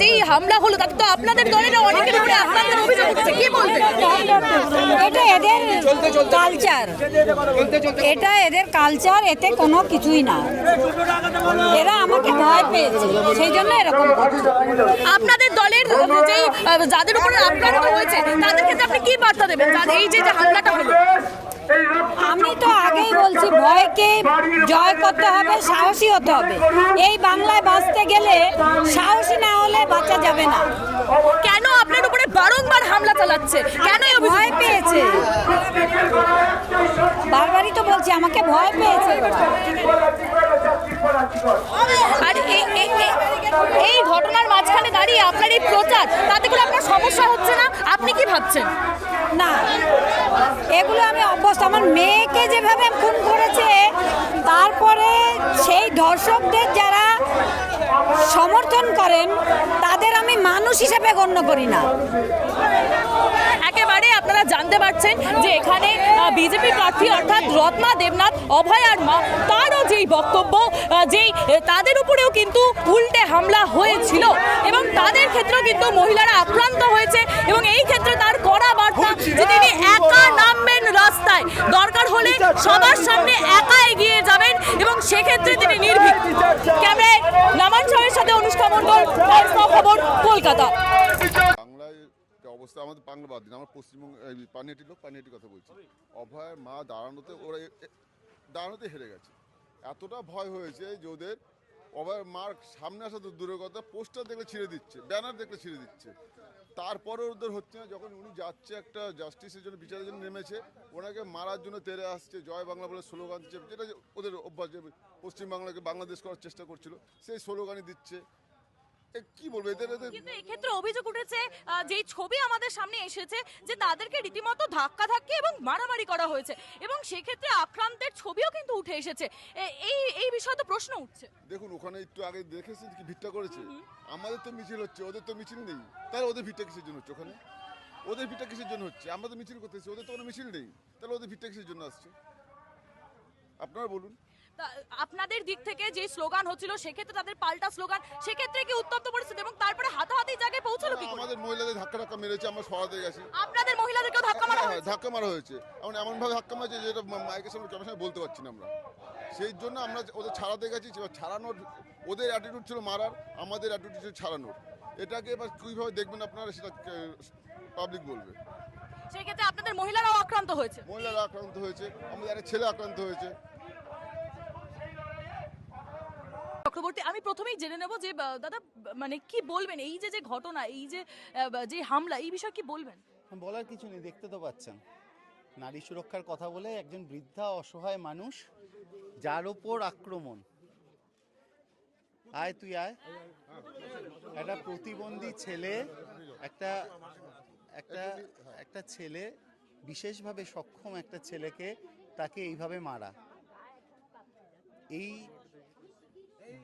যেই হামলা হলো তাতে তো আপনাদের দলের অনেকের উপরে আপনাদের অভিযোগ হচ্ছে, কি বলবেন? এটা এদের কালচার, এটা এদের কালচার, এতে কোনো কিছুই না। এরা আমাকে ভয় পেয়েছে, সেই জন্য এরকম করছে। আপনাদের দলের যেই যাদের উপরে আক্রান্ত হয়েছে তাদের ক্ষেত্রে আপনি কি বার্তা দেবেন? এই যে হামলাটা হলো, আমি তো আগেই বলছি, ভয়কে জয় করতে হবে, সাহসী হতে হবে। এই বাংলায় বাঁচতে গেলে সাহসী না হলে বাঁচা যাবে না। কেন আপনার উপরে বারংবার হামলা চালাচ্ছে? কেন এই অভিযোগ? ভয় পেয়েছে, বারবারই তো বলছি আমাকে ভয় পেয়েছে। আর এই ঘটনার মাঝখানে দাঁড়িয়ে আপনার এই প্রচার, তাতে করে আপনার সমস্যা হচ্ছে না? আপনি কি ভাবছেন? না, এগুলো আমি অভ্যস্ত। আমার মেয়েকে যেভাবে খুন করেছে, তারপরে সেই ধর্ষকদের যারা সমর্থন করেন তাদের আমি মানুষ হিসেবে গণ্য করি না। একেবারে আপনারা জানতে পারছেন যে এখানে বিজেপি প্রার্থী অর্থাৎ রত্না দেবনাথ অভয়ার মা, তারও যেই বক্তব্য, যেই তাদের উপরেও কিন্তু উল্টে হামলা হয়েছিল এবং তাদের ক্ষেত্রেও কিন্তু মহিলারা আক্রান্ত হয়েছে এবং এই ক্ষেত্রে তার কড়া বার্তা যে তিনি একা নামবেন রাস্তায়, দরকার হলে সবার সামনে একা এগিয়ে যাবেন এবং সেক্ষেত্রে তিনি নির্ভীক। ক্যামেরায় নামান সাহের সাথে অনুষ্কা মণ্ডল, খবর, কলকাতা। বাংলায় অবস্থা, আমাদের বাংলা বাদ দিন, আমরা পশ্চিমবঙ্গ পানিহাটির লোক, পানিহাটির কথা বলছি। অভয়ের মা দাঁড়ানোতে, ওরা দাঁড়ানোতে হেরে গেছে। এতটা ভয় হয়েছে যে ওদের অভয়ের মার সামনে আসা তো দূরের কথা, পোস্টার দেখলে ছিঁড়ে দিচ্ছে, ব্যানার দেখলে ছিঁড়ে দিচ্ছে। তারপরে ওদের হচ্ছে না, যখন উনি যাচ্ছে একটা জাস্টিসের জন্য, বিচারের জন্য নেমেছে, ওনাকে মারার জন্য তেড়ে আসছে, জয় বাংলা বলে স্লোগান দিচ্ছে, যেটা ওদের অভ্যাস, যে পশ্চিমবাংলাকে বাংলাদেশ করার চেষ্টা করছিল, সেই স্লোগানই দিচ্ছে। কি বলবো এদের? কিন্তু এই ক্ষেত্রে অভিযোগ উঠেছে, যেই ছবি আমাদের সামনে এসেছে, যে তাদেরকে রীতিমতো ধাক্কাধাক্কি এবং মারামারি করা হয়েছে এবং সেক্ষেত্রে আক্রান্তের ছবিও কিন্তু উঠে এসেছে। এই বিষয়ে তো প্রশ্ন উঠছে। দেখুন, ওখানে একটু আগে দেখেছেন কি ভিড়টা করেছে? আমাদের তো মিছিল হচ্ছে, ওদের তো মিছিল নেই, তাহলে ওদের ভিড়টা কিসের জন্য হচ্ছে? ওখানে ওদের ভিড়টা কিসের জন্য হচ্ছে? আমরা তো মিছিল করতেছি, ওদের তো কোনো মিছিল নেই, তাহলে ওদের ভিড়টা কিসের জন্য আসছে আপনারা বলুন। আপনাদের দিক থেকে যে স্লোগান হচ্ছিল, সেক্ষেত্রে তাদের পাল্টা স্লোগান, সেক্ষেত্রে কি উত্তপ্ত পরিস্থিতি এবং তারপরে হাতাহাতি জায়গায় পৌঁছলো কি? আমাদের মহিলাদের ধাক্কা মেরেছে, আমরা সরাতে গেছি। আপনাদের মহিলাদেরকেও ধাক্কা মারা হয়েছে? ধাক্কা মারা হয়েছে, এমন ভাবে ধাক্কা মারছে যেটা মাইকের সামনে ক্যামেরার সামনে বলতে পারছি না আমরা। সেই জন্য আমরা ওদের ছাড়াতে গেছি। ছাড়ানোর, ওদের অ্যাটিটিউড ছিল মারার, আমাদের অ্যাটিটিউড ছিল ছাড়ানোর। এটাকে এবার কীভাবে দেখবেন আপনারা, সেটা পাবলিক বলবে। সেক্ষেত্রে আপনাদের মহিলারাও আক্রান্ত হয়েছে? মহিলারা আক্রান্ত হয়েছে, আমাদের একটা ছেলে আক্রান্ত হয়েছে। চক্রবর্তী, আমি প্রথমেই জেনে নেব যে দাদা, মানে কি বলবেন এই যে ঘটনা, এই যে হামলা, এই বিষয়ে কি বলবেন? বলার কিছু নেই, দেখতে তো পাচ্ছেন। নারী সুরক্ষার কথা বলে একজন বৃদ্ধা অসহায় মানুষ, যার ওপর আক্রমণ। আয় তুই আয়, একটা প্রতিবন্ধী ছেলে, একটা একটা একটা ছেলে, বিশেষভাবে সক্ষম একটা ছেলেকে তাকে এইভাবে মারা। এই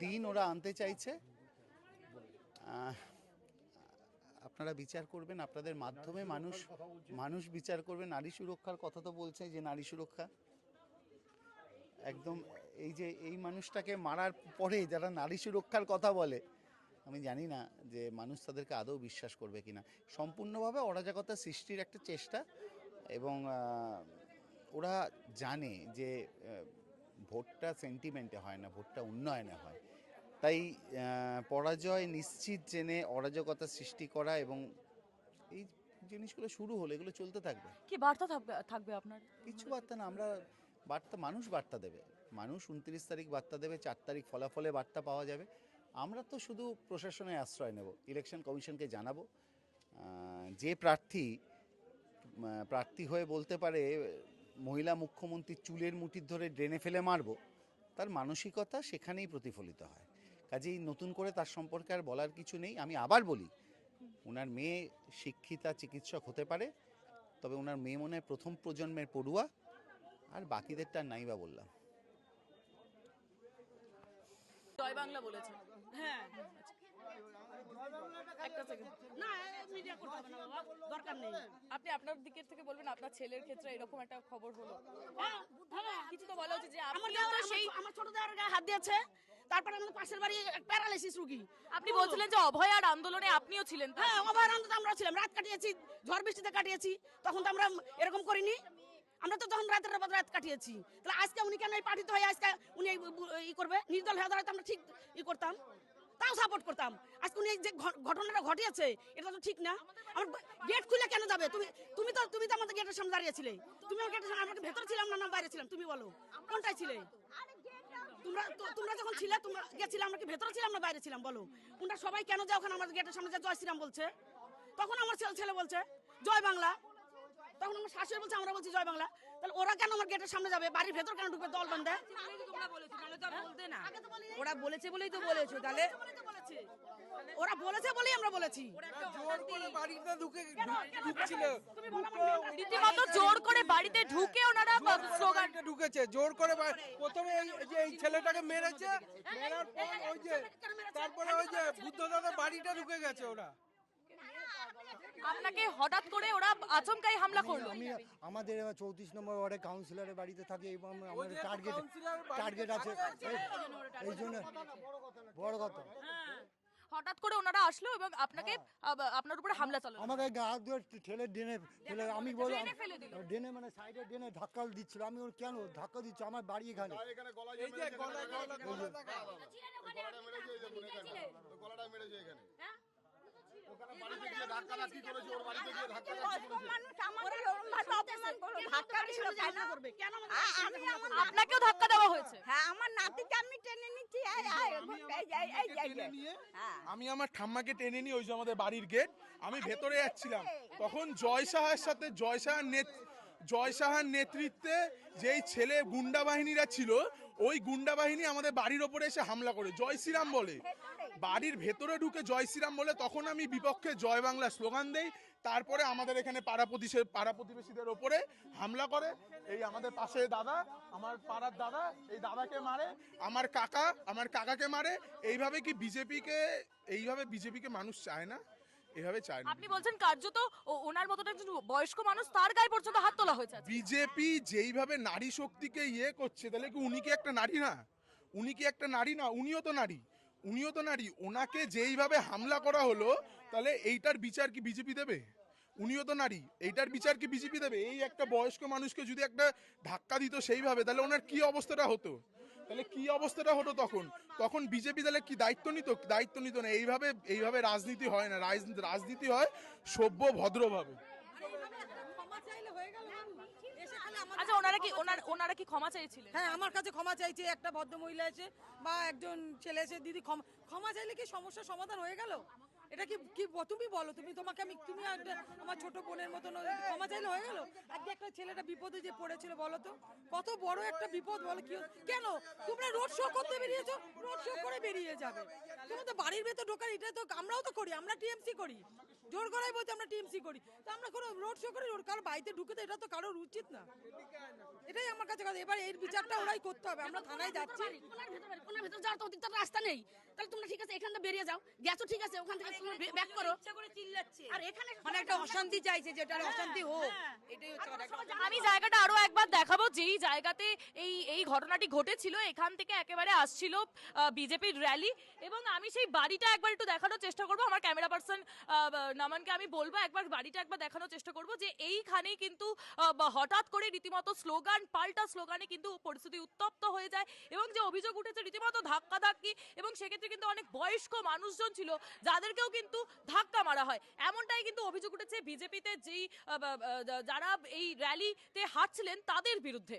দিন ওরা আনতে চাইছে। আপনারা বিচার করবেন, আপনাদের মাধ্যমে মানুষ বিচার করবে। নারী সুরক্ষার কথা তো বলছে, যে নারী সুরক্ষা একদম, এই মানুষটাকে মারার পরে যারা নারী সুরক্ষার কথা বলে, আমি জানি না যে মানুষ তাদেরকে আদৌ বিশ্বাস করবে কিনা। সম্পূর্ণভাবে অরাজকতা সৃষ্টির একটা চেষ্টা, এবং ওরা জানে যে ভোটটা সেন্টিমেন্টে হয় না, ভোটটা উন্নয়নে হয়। তাই পরাজয় নিশ্চিত জেনে অরাজকতা সৃষ্টি করা, এবং এই জিনিসগুলো শুরু হলে এগুলো চলতে থাকবে। কি বার্তা থাকবে আপনার? কিছু বার্তা না, আমরা মানুষ বার্তা দেবে, মানুষ 29 তারিখ বার্তা দেবে, 4 তারিখ ফলাফলে বার্তা পাওয়া যাবে। আমরা তো শুধু প্রশাসনের আশ্রয় নেব, ইলেকশন কমিশনকে জানাবো। যে প্রার্থী হয়ে বলতে পারে মহিলা মুখ্যমন্ত্রীর চুলের মুঠি ধরে ড্রেনে ফেলে মারবো, তার মানসিকতা সেখানেই প্রতিফলিত হয়। কাজেই নতুন করে তার সম্পর্কে আর বলার কিছু নেই। আমি আবার বলি, ওনার মেয়ে শিক্ষিতা চিকিৎসক হতে পারে, তবে ওনার মেয়ে মনে হয় প্রথম প্রজন্মের পড়ুয়া, আর বাকিদেরটা নাই বা বললাম। জয় বাংলা বলেছে, হ্যাঁ। একটা সেকেন্ড না মিডিয়া করতে হবে না বাবা, দরকার নেই। আপনি আপনার দিকের থেকে বলবেন আপনার ছেলের ক্ষেত্রে এরকম একটা খবর হলো, হ্যাঁ, হ্যাঁ। কিছু তো বলা উচিত যে আমার আপনি দেওয়ার তো সেই আমার ছোট দেওয়ার গায়ে হাত দিয়েছে, তারপরে আমাদের পাশের বাড়ি প্যারালাইসিস রোগী। আপনি বলছিলেন যে অভয় আর আন্দোলনে আপনিও ছিলেন তো? হ্যাঁ, অভয়ারণ্য তো আমরা ছিলাম, রাত কাটিয়েছি, ঝড় বৃষ্টিতে কাটিয়েছি, তখন তো আমরা এরকম করিনি। আমরা তো তখন রাতের পর রাত কাটিয়েছি। তাহলে আজকে উনি কেন এই পাঠিত হয়ে আজকে উনি ই করবে, নির্দল হয়ে দাঁড়াতে আমরা ঠিক ই করতাম, তাও সাপোর্ট করতাম। আজকে উনি যে ঘটনাটা ঘটিয়েছে এটা তো ঠিক না। আমার গেট খুলে কেন যাবে? তুমি তো আমাদের গেটের সামনে দাঁড়িয়েছিলে। তুমি আমার গেটের সামনে, আমাকে ভেতরে ছিলাম না বাইরে ছিলাম? তুমি বলো কোনটাই ছিলে? তোমরা যখন ছিলে, তোমরা গেছিলে, আমরা কি ভেতরে ছিলাম না বাইরে ছিলাম? বলো। ওনারা সবাই কেন যায় ওখানে আমাদের গেটের সামনে জয় শ্রীরাম বলছে? তখন আমার ছেলে বলছে জয় বাংলা, তখন আমার শাশুড়ি বলছে, আমরা বলছি জয় বাংলা। তাহলে ওরা কেন আমার গেটের সামনে যাবে? বাড়ির ভেতর কেন ঢুকবে দল বান্ধে? ওরা বলেছে বলেই তো বলেছো, তাহলে ওরা বলেছে বলেই আমরা বলেছি। জোর করে বাড়িতে ঢুকছিল, রীতিমতো জোর করে বাড়িতে ঢুকে ওনারা স্লোগান ঢুকেছে জোর করে প্রথমে এই ছেলেটাকে মেরেছে, মেরার পর ওই যে তারপরে ওই যে বুদ্ধ দাদা বাড়িটা ঢুকে গেছে ওরা। আপনাকে হঠাৎ করে ওরা আচমকাই হামলা করলো। আমি আমাদের 34 নম্বর ওয়ার্ডে কাউন্সিলরের বাড়িতে থাকি এবং আমাদের টার্গেট আছে, এই জন্য বড় কথা। হঠাৎ করে ওনারা আসলো এবং আপনাকে আপনার উপরে হামলা চালালো। আমাকে গা হাত ধরে ঠেলে ফেলে, আমি বললাম ডেনে মানে সাইডে ডেনে ধাক্কা দিচ্ছিল। আমি ওর কেন ধাক্কা দিচ্ছ, আমার বাড়ি এখানে। এই যে গলাটা গলাটা মেরেছে এখানে, ওখানে বাড়িতে গিয়ে ধাক্কা ধাক্কি করেছে, ওর বাড়িতে গিয়ে ধাক্কা ধাক্কি করেছে। আপনাকেও ধাক্কা দেওয়া হয়েছে? হ্যাঁ, আমার নাতিকে আমি টেনে নিচ্ছি, আমি আমার ঠাম্মাকে টেনে নিয়ে ওই যে আমাদের বাড়ির গেট, আমি ভেতরে যাচ্ছিলাম, তখন জয় সাহার সাথে জয় সাহার নেতৃত্বে যেই ছেলে গুন্ডা বাহিনীরা ছিল, ওই গুন্ডা বাহিনী আমাদের বাড়ির ওপরে এসে হামলা করে জয় শ্রীরাম বলে, বাড়ির ভেতরে ঢুকে জয় শ্রীরাম বলে। তখন আমি বিপক্ষে জয় বাংলা স্লোগান দেই। তারপরে আমাদের এখানে পাড়া প্রতিবেশীদের ওপরে হামলা করে। এই আমাদের পাশে দাদা, আমার পাড়ার দাদা, এই দাদাকে মারে, আমার কাকাকে মারে। এইভাবে বিজেপিকে মানুষ চায় না, এভাবে চায় না। আপনি বলছেন কার্যত ওনার মতন একজন বয়স্ক মানুষ, তার গায়ে পর্যন্ত হাত তোলা হয়েছে। বিজেপি যেইভাবে নারী শক্তিকে করছে, তাহলে কি উনি কি একটা নারী না? উনিও তো নারী। ওনাকে যেইভাবে হামলা করা হলো, তাহলে এইটার বিচার কি বিজেপি দেবে? উনিও তো নারী, এইটার বিচার কি বিজেপি দেবে? এই একটা বয়স্ক মানুষকে যদি একটা ধাক্কা দিত সেইভাবে, তাহলে ওনার কি অবস্থাটা হতো? তখন বিজেপি তাহলে কি দায়িত্ব নিত না। এইভাবে রাজনীতি হয় না, রাজনীতি হয় সভ্য ভদ্রভাবে। আচ্ছা, ওনারা কি ক্ষমা চাইছিলেন? হ্যাঁ, আমার কাছে ক্ষমা চাইছে একটা ভদ্র মহিলা এসে বা একজন ছেলে এসে, দিদি ক্ষমা চাইলে কি সমস্যার সমাধান হয়ে গেল? এটা কি তুমি বলো, তুমি আমার ছোট বোনের মতন ক্ষমা চাইলে হয়ে গেল? আজকে একটা ছেলেটা বিপদে যে পড়েছিল, বলো তো কত বড় একটা বিপদ, বলো কি কেন তোমরা রোড শো করতে বেরিয়েছো? রোড শো করে বেরিয়ে যাবে, তোমরা তো বাড়ির ভেতর ঢোকার, এটা তো আমরাও তো করি, আমরা টিএমসি করি, জোর গলায় বলতে আমরা টিএমসি করি, তো আমরা কোনো রোড শো করি, কারোর বাড়িতে ঢুকে, তো এটা তো কারোর উচিত না। এটাই আমার কাছে কথা। এবার এর বিচারটা ওরাই করতে হবে। আমরা থানায় যাচ্ছি, কোনার ভেতর যাওয়ার তো অধিকতর রাস্তা নেই। তাহলে তোমরা ঠিক আছে এখান থেকে বেরিয়ে যাও, গেছো ঠিক আছে, ওখান থেকে তোমরা ব্যাক করো। আর এখানে মানে একটা অশান্তি চাইছে, যেটা অশান্তি হোক, এটাই হচ্ছে কথা। আমি জায়গাটা আরো একবার দেখাবো, যেই জায়গাতে এই ঘটনাটি ঘটেছিল, এখান থেকে একেবারে আসছিল বিজেপির র্যালি, এবং আমি সেই বাড়িটা একবার একটু দেখানোর চেষ্টা করবো। আমার ক্যামেরা পার্সন নামানকে আমি বলবো একবার বাড়িটা একবার দেখানোর চেষ্টা করবো, যে এইখানেই কিন্তু হঠাৎ করে রীতিমতো পাল্টা স্লোগানে কিন্তু পরিস্থিতি উত্তপ্ত হয়ে যায়, এবং যে অভিযোগ উঠেছে রীতিমতো ধাক্কাধাক্কি, এবং সেক্ষেত্রে কিন্তু অনেক বয়স্ক মানুষজন ছিল যাদেরকেও কিন্তু ধাক্কা মারা হয়, এমনটাই কিন্তু অভিযোগ উঠেছে বিজেপিতে যারা এই র্যালিতে হাঁটছিলেন তাদের বিরুদ্ধে।